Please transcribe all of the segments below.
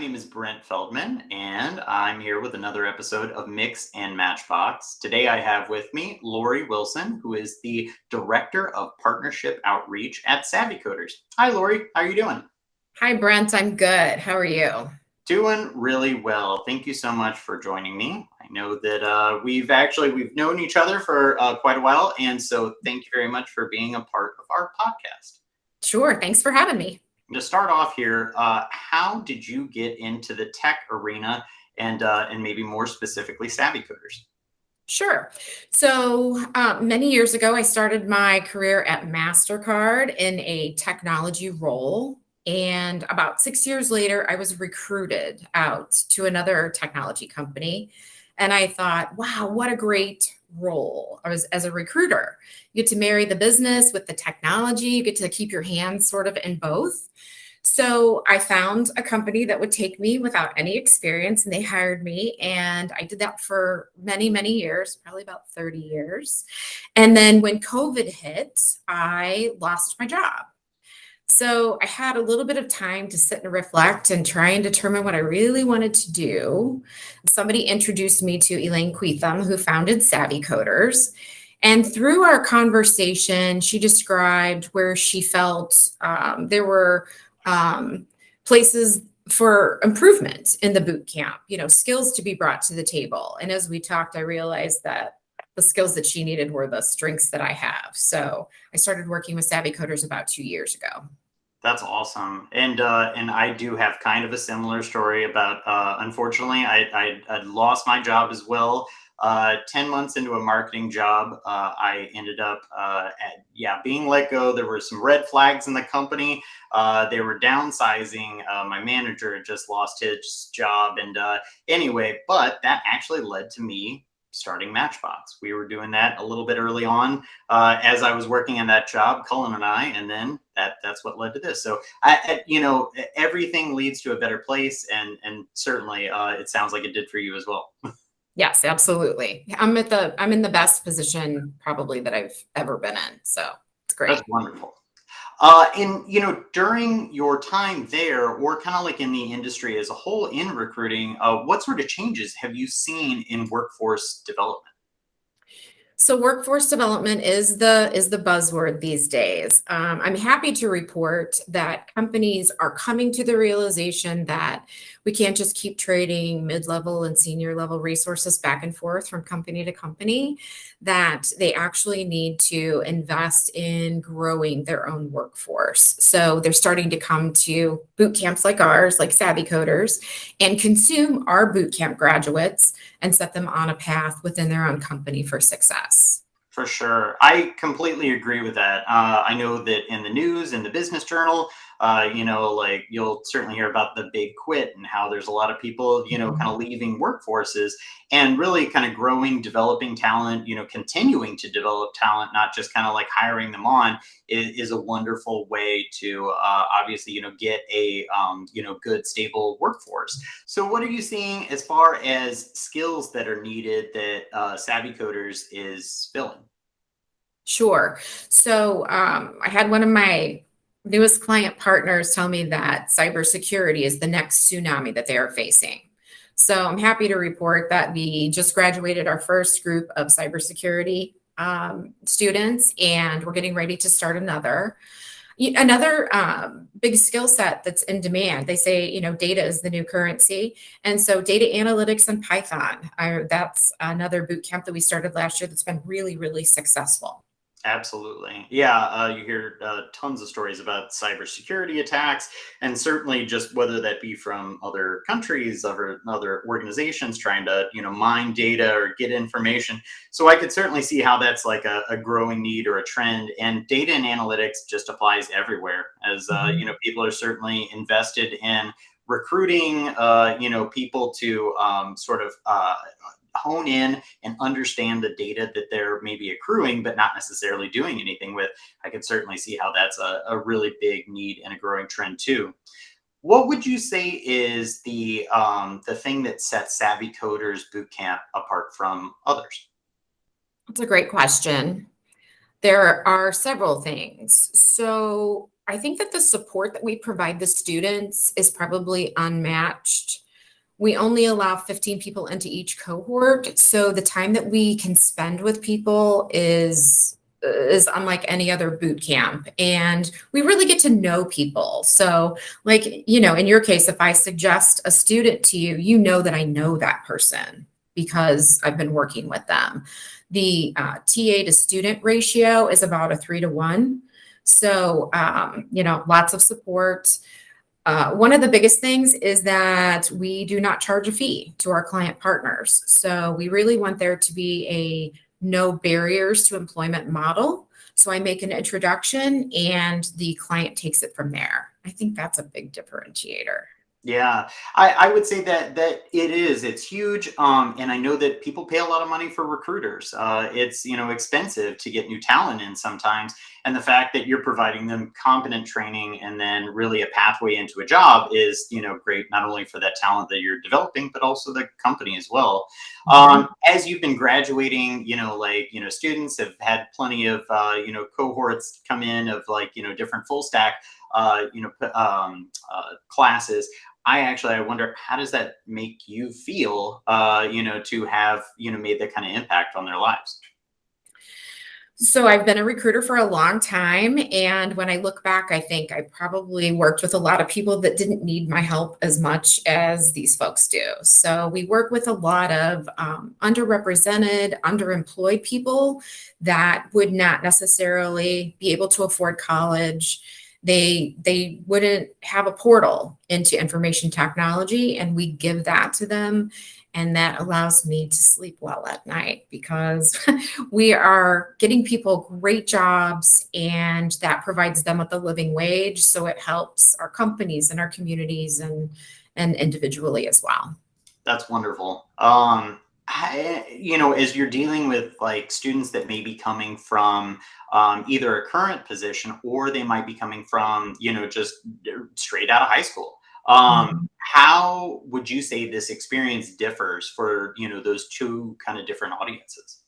name is Brent Feldman, and I'm here with another episode of Mix and Matchbox. Today I have with me Lori Wilson, who is the Director of Partnership Outreach at Savvy Coders. Hi, Lori. How are you doing? Hi, Brent. I'm good. How are you? Doing really well. Thank you so much for joining me. I know that we've known each other for quite a while, and so thank you very much for being a part of our podcast. Sure. Thanks for having me. To start off here, how did you get into the tech arena and maybe more specifically Savvy Coders? Sure. So many years ago, I started my career at Mastercard in a technology role. And about 6 years later, I was recruited out to another technology company. And I thought, wow, what a great role. I was as a recruiter. You get to marry the business with the technology, you get to keep your hands sort of in both. So I found a company that would take me without any experience, and they hired me. And I did that for many, many years, probably about 30 years. And then when COVID hit, I lost my job. So I had a little bit of time to sit and reflect and try and determine what I really wanted to do. Somebody introduced me to Elaine Quetham, who founded Savvy Coders. And through our conversation, she described where she felt there were places for improvement in the boot camp, skills to be brought to the table. And as we talked, I realized that the skills that she needed were the strengths that I have. So I started working with Savvy Coders about 2 years ago. That's awesome, and I do have kind of a similar story about. Unfortunately, I lost my job as well. 10 months into a marketing job, I ended up being let go. There were some red flags in the company. They were downsizing. My manager had just lost his job, and anyway, but that actually led to me starting Matchbox. We were doing that a little bit early on as I was working in that job, Cullen and I, and then that's what led to this. So everything leads to a better place, and certainly it sounds like it did for you as well. Yes, absolutely. I'm in the best position probably that I've ever been in. So it's great. That's wonderful. During your time there, or kind of like in the industry as a whole in recruiting, what sort of changes have you seen in workforce development? So workforce development is the buzzword these days. I'm happy to report that companies are coming to the realization that we can't just keep trading mid-level and senior level resources back and forth from company to company, that they actually need to invest in growing their own workforce. So they're starting to come to boot camps like ours, like Savvy Coders, and consume our boot camp graduates and set them on a path within their own company for success. For sure. I completely agree with that. I know that in the news, in the business journal, like you'll certainly hear about the big quit and how there's a lot of people, kind of leaving workforces and really kind of growing, developing talent, continuing to develop talent, not just kind of like hiring them on is a wonderful way to obviously, get a, good, stable workforce. So what are you seeing as far as skills that are needed that Savvy Coders is filling? Sure. So I had one of my newest client partners tell me that cybersecurity is the next tsunami that they are facing. So I'm happy to report that we just graduated our first group of cybersecurity students, and we're getting ready to start another. Another big skill set that's in demand. They say, data is the new currency. And so data analytics and Python, that's another boot camp that we started last year that's been really, really successful. Absolutely. Yeah, you hear tons of stories about cybersecurity attacks, and certainly just whether that be from other countries or other organizations trying to, mine data or get information. So I could certainly see how that's like a growing need or a trend. And data and analytics just applies everywhere, as people are certainly invested in recruiting, people to sort of hone in and understand the data that they're maybe accruing, but not necessarily doing anything with. I could certainly see how that's a really big need and a growing trend too. What would you say is the thing that sets Savvy Coders Bootcamp apart from others? That's a great question. There are several things. So I think that the support that we provide the students is probably unmatched. We only allow 15 people into each cohort, so the time that we can spend with people is unlike any other boot camp, and we really get to know people. So, like, in your case, if I suggest a student to you, you know that I know that person because I've been working with them. The TA to student ratio is about a 3 to 1. So, lots of support. One of the biggest things is that we do not charge a fee to our client partners. So we really want there to be a no barriers to employment model. So I make an introduction and the client takes it from there. I think that's a big differentiator. Yeah, I would say that it is. It's huge. And I know that people pay a lot of money for recruiters. It's expensive to get new talent in sometimes. And the fact that you're providing them competent training and then really a pathway into a job is great, not only for that talent that you're developing, but also the company as well. Mhm. As you've been graduating, students have had plenty of cohorts come in of different full stack classes. I wonder, how does that make you feel, to have, made that kind of impact on their lives? So I've been a recruiter for a long time. And when I look back, I think I probably worked with a lot of people that didn't need my help as much as these folks do. So we work with a lot of underrepresented, underemployed people that would not necessarily be able to afford college. They wouldn't have a portal into information technology, and we give that to them. And that allows me to sleep well at night because we are getting people great jobs, and that provides them with a living wage. So it helps our companies and our communities and individually as well. That's wonderful. As you're dealing with like students that may be coming from either a current position or they might be coming from, just straight out of high school. Mhm. How would you say this experience differs for, those two kind of different audiences?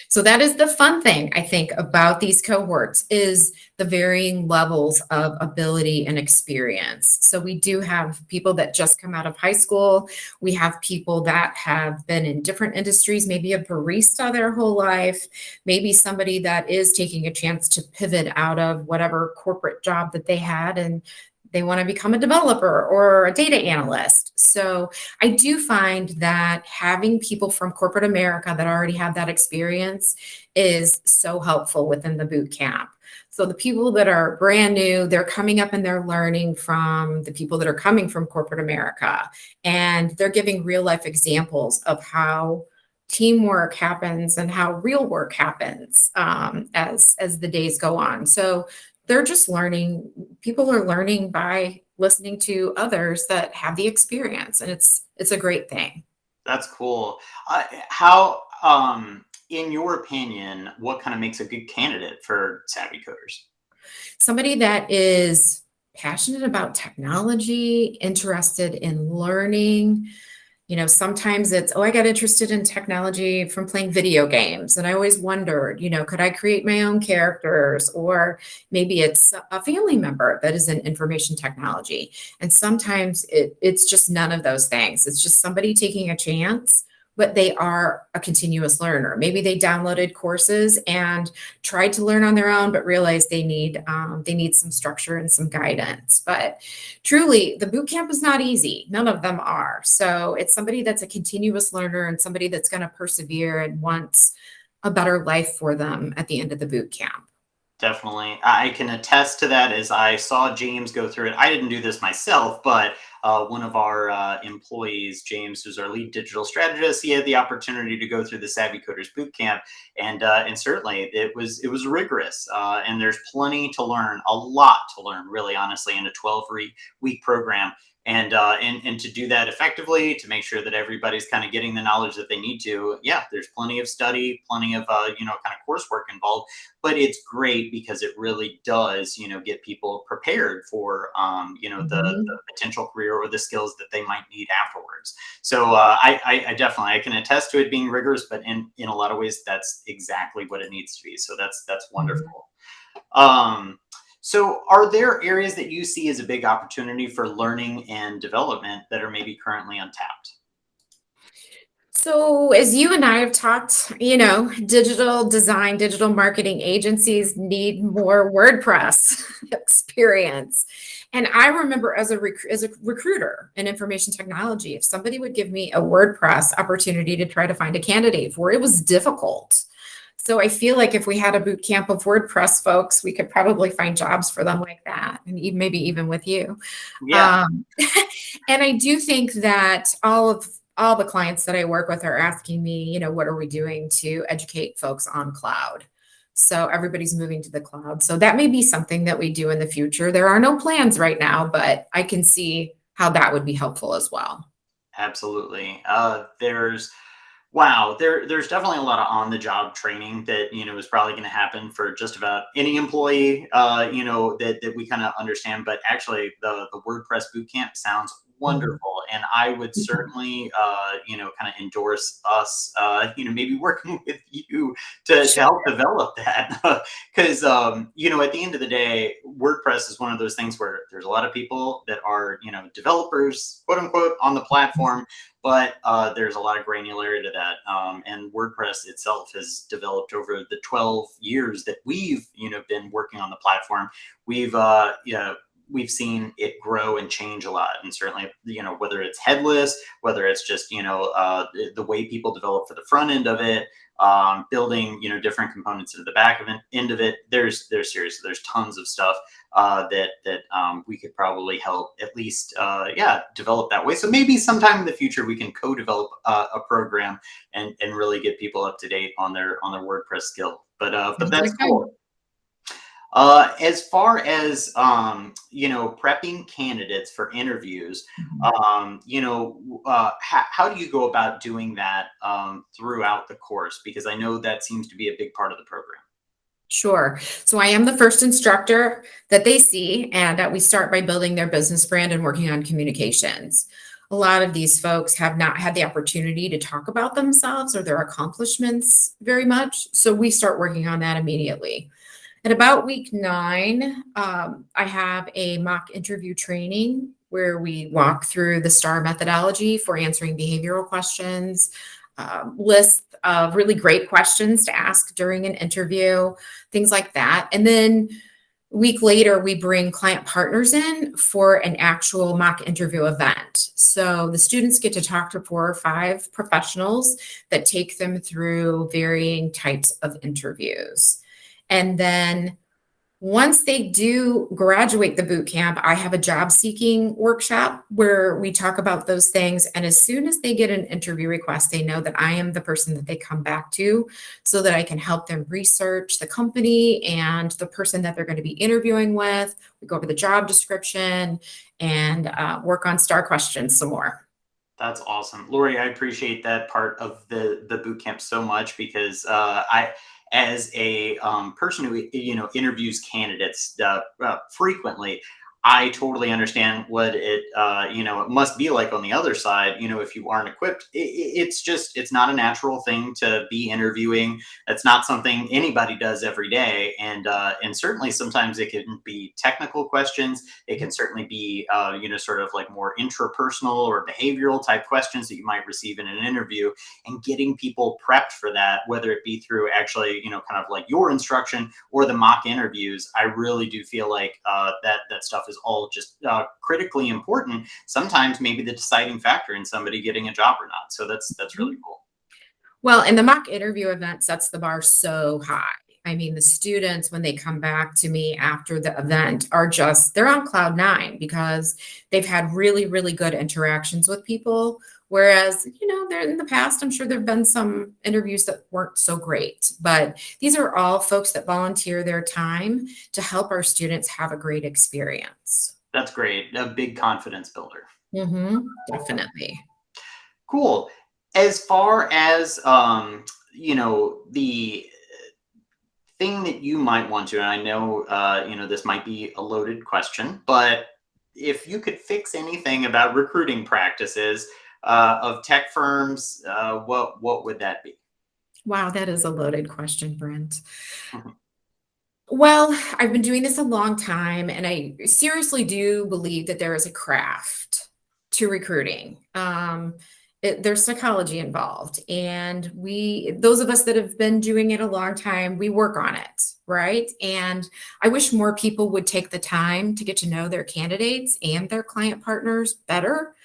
So that is the fun thing, I think, about these cohorts is the varying levels of ability and experience. So we do have people that just come out of high school. We have people that have been in different industries, maybe a barista their whole life, maybe somebody that is taking a chance to pivot out of whatever corporate job that they had and they want to become a developer or a data analyst. So I do find that having people from corporate America that already have that experience is so helpful within the boot camp. So the people that are brand new, they're coming up and they're learning from the people that are coming from corporate America. And they're giving real life examples of how teamwork happens and how real work happens as the days go on. So they're just learning. People are learning by listening to others that have the experience, and it's a great thing. That's cool. How, in your opinion, what kind of makes a good candidate for savvy coders? Somebody that is passionate about technology, interested in learning. Sometimes it's, oh, I got interested in technology from playing video games. And I always wondered, could I create my own characters? Or maybe it's a family member that is in information technology. And sometimes it's just none of those things. It's just somebody taking a chance, but they are a continuous learner. Maybe they downloaded courses and tried to learn on their own, but realized they need some structure and some guidance. But truly, the boot camp is not easy. None of them are. So it's somebody that's a continuous learner and somebody that's going to persevere and wants a better life for them at the end of the boot camp. Definitely. I can attest to that as I saw James go through it. I didn't do this myself, but one of our employees, James, who's our lead digital strategist, he had the opportunity to go through the Savvy Coders Bootcamp, and certainly it was rigorous. And there's plenty to learn, a lot to learn, really, honestly, in a 12-week program. And to do that effectively, to make sure that everybody's kind of getting the knowledge that they need to, yeah, there's plenty of study, plenty of kind of coursework involved, but it's great because it really does, get people prepared for, the Mhm. potential career or the skills that they might need afterwards. So I definitely, I can attest to it being rigorous, but in a lot of ways, that's exactly what it needs to be. So that's Mhm. wonderful. Um, So, are there areas that you see as a big opportunity for learning and development that are maybe currently untapped? So, as you and I have talked, digital design, digital marketing agencies need more WordPress experience. And I remember as a recruiter in information technology, if somebody would give me a WordPress opportunity to try to find a candidate for, it was difficult. So I feel like if we had a boot camp of WordPress folks, we could probably find jobs for them like that, and maybe even with you. Yeah. Um, and I do think that all the clients that I work with are asking me, what are we doing to educate folks on cloud? So everybody's moving to the cloud. So that may be something that we do in the future. There are no plans right now, but I can see how that would be helpful as well. Absolutely. There's definitely a lot of on the job training that is probably going to happen for just about any employee. That we kind of understand. But actually, the WordPress bootcamp sounds Mhm. wonderful, and I would certainly kind of endorse us maybe working with you to Sure. help develop that. Because at the end of the day, WordPress is one of those things where there's a lot of people that are developers, quote unquote, on the platform, but there's a lot of granularity to that. And WordPress itself has developed over the 12 years that we've been working on the platform. We've we've seen it grow and change a lot, and certainly whether it's headless, whether it's just the way people develop for the front end of it, building different components to the back of it, end of it. There's tons of stuff that we could probably help at least develop that way. So maybe sometime in the future we can co-develop a program and really get people up to date on their WordPress skill. But Sounds that's like fun. cool. As far as prepping candidates for interviews, Mhm. how do you go about doing that throughout the course? Because I know that seems to be a big part of the program. Sure. So I am the first instructor that they see, and we start by building their business brand and working on communications. A lot of these folks have not had the opportunity to talk about themselves or their accomplishments very much. So we start working on that immediately. At about week 9, I have a mock interview training where we walk through the STAR methodology for answering behavioral questions, list of really great questions to ask during an interview, things like that. And then a week later, we bring client partners in for an actual mock interview event. So the students get to talk to 4 or 5 professionals that take them through varying types of interviews. And then once they do graduate the boot camp, I have a job seeking workshop where we talk about those things. And as soon as they get an interview request, they know that I am the person that they come back to so that I can help them research the company and the person that they're going to be interviewing with. We go over the job description and work on STAR questions some more. That's awesome, Lori. I appreciate that part of the boot camp so much because as a person who interviews candidates frequently, I totally understand what it must be like on the other side. If you aren't equipped, it's not a natural thing to be interviewing. It's not something anybody does every day, and certainly sometimes it can be technical questions. It can certainly be, sort of like more intrapersonal or behavioral type questions that you might receive in an interview, and getting people prepped for that, whether it be through actually, kind of like your instruction or the mock interviews. I really do feel like that stuff is all just critically important. Sometimes maybe the deciding factor in somebody getting a job or not. So that's really cool. Well, and the mock interview event sets the bar so high. I mean, the students, when they come back to me after the event, they're on cloud 9 because they've had really, really good interactions with people. Whereas, there in the past, I'm sure there have been some interviews that weren't so great. But these are all folks that volunteer their time to help our students have a great experience. That's great. A big confidence builder. Definitely. Cool. As far as the thing that you might want to, and I know this might be a loaded question, but if you could fix anything about recruiting practices of tech firms, what would that be? Wow, that is a loaded question, Brent. Well, I've been doing this a long time, and I seriously do believe that there is a craft to recruiting. There's psychology involved, and those of us that have been doing it a long time, we work on it, right? And I wish more people would take the time to get to know their candidates and their client partners better,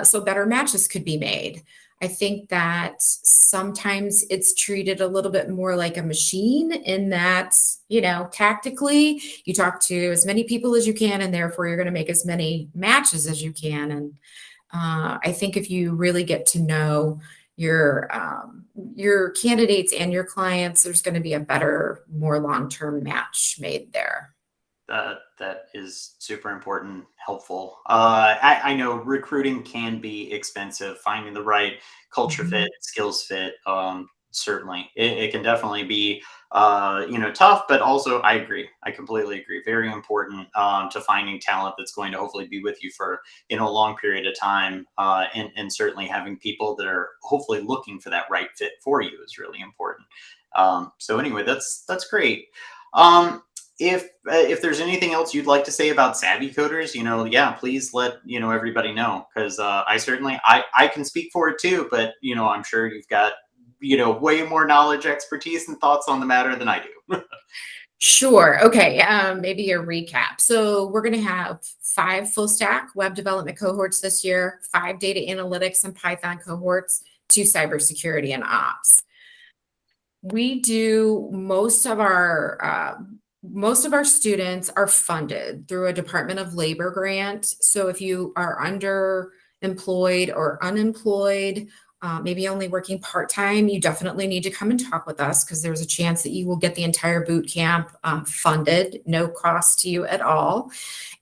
so better matches could be made. I think that sometimes it's treated a little bit more like a machine in that, tactically, you talk to as many people as you can, and therefore you're going to make as many matches as you can. And I think if you really get to know your candidates and your clients, there's going to be a better, more long-term match made there. That is super important, helpful. I know recruiting can be expensive. Finding the right culture Mhm. fit, skills fit, certainly it can definitely be tough. But also, I agree. I completely agree. Very important to finding talent that's going to hopefully be with you for a long period of time, and certainly having people that are hopefully looking for that right fit for you is really important. So anyway, that's great. Um, if there's anything else you'd like to say about savvy coders, yeah, please let everybody know, because I certainly I can speak for it too, but I'm sure you've got way more knowledge, expertise, and thoughts on the matter than I do. Sure. Okay. Maybe a recap. So we're going to have 5 full stack web development cohorts this year, 5 data analytics and Python cohorts, 2 cybersecurity and ops. We do most of our students are funded through a Department of Labor grant. So if you are underemployed or unemployed, maybe only working part-time, you definitely need to come and talk with us, because there's a chance that you will get the entire boot camp funded, no cost to you at all.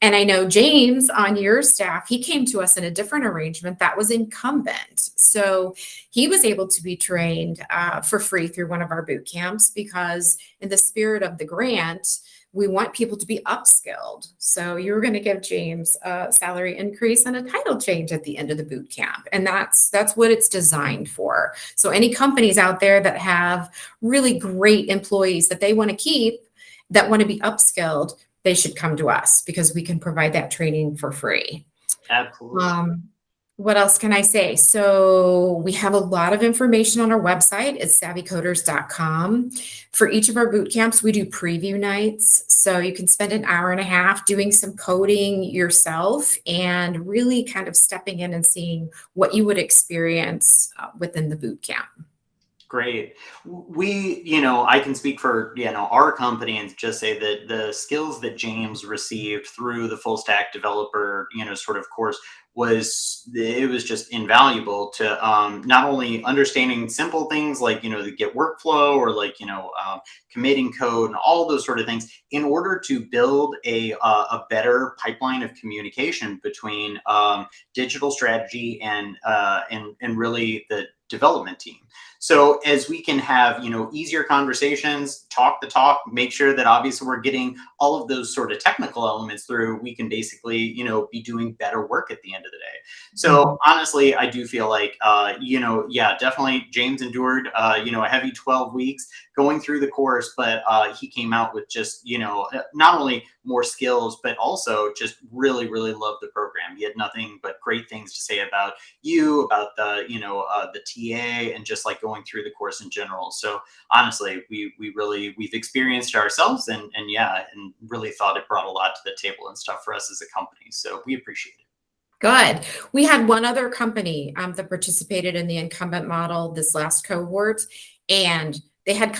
And I know James on your staff, he came to us in a different arrangement that was incumbent. So he was able to be trained for free through one of our boot camps, because in the spirit of the grant, we want people to be upskilled. So you're going to give James a salary increase and a title change at the end of the boot camp. And that's what it's designed for. So any companies out there that have really great employees that they want to keep, that want to be upskilled, they should come to us, because we can provide that training for free. Absolutely. Um, what else can I say? So we have a lot of information on our website. It's savvycoders.com. For each of our boot camps, we do preview nights. So you can spend an hour and a half doing some coding yourself, and really kind of stepping in and seeing what you would experience within the boot camp. Great. I can speak for, our company and just say that the skills that James received through the full stack developer, sort of course it was just invaluable to not only understanding simple things like, the Git workflow, or like, committing code and all those sort of things, in order to build a better pipeline of communication between digital strategy and really the development team. So as we can have, easier conversations, talk the talk, make sure that obviously we're getting all of those sort of technical elements through, we can basically, be doing better work at the end of the day. So Mhm. honestly, I do feel like, yeah, definitely James endured, a heavy 12 weeks going through the course, but he came out with just, not only more skills, but also just really, really loved the program. He had nothing but great things to say about you, about the TA, and just like going through the course in general. So honestly, we've experienced it ourselves, and yeah, and really thought it brought a lot to the table and stuff for us as a company. So we appreciate it. Good. We had one other company that participated in the incumbent model this last cohort, and they had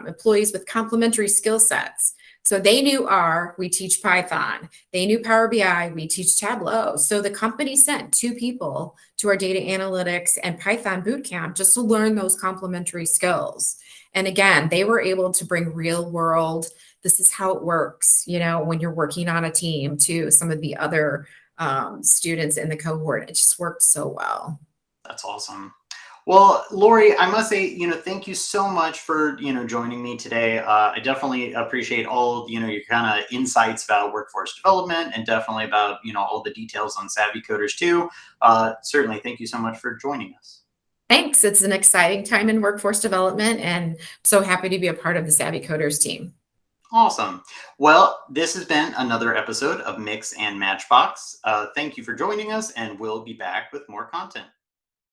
employees with complementary skill sets. So they knew R, we teach Python. They knew Power BI, we teach Tableau. So the company sent 2 people to our data analytics and Python bootcamp just to learn those complementary skills. And again, they were able to bring real world, this is how it works, when you're working on a team, to some of the other students in the cohort. It just worked so well. That's awesome. Well, Lori, I must say, thank you so much for, joining me today. I definitely appreciate all, your kind of insights about workforce development, and definitely about, all the details on Savvy Coders too. Certainly, thank you so much for joining us. Thanks. It's an exciting time in workforce development, and so happy to be a part of the Savvy Coders team. Awesome. Well, this has been another episode of Mix and Matchbox. Thank you for joining us, and we'll be back with more content.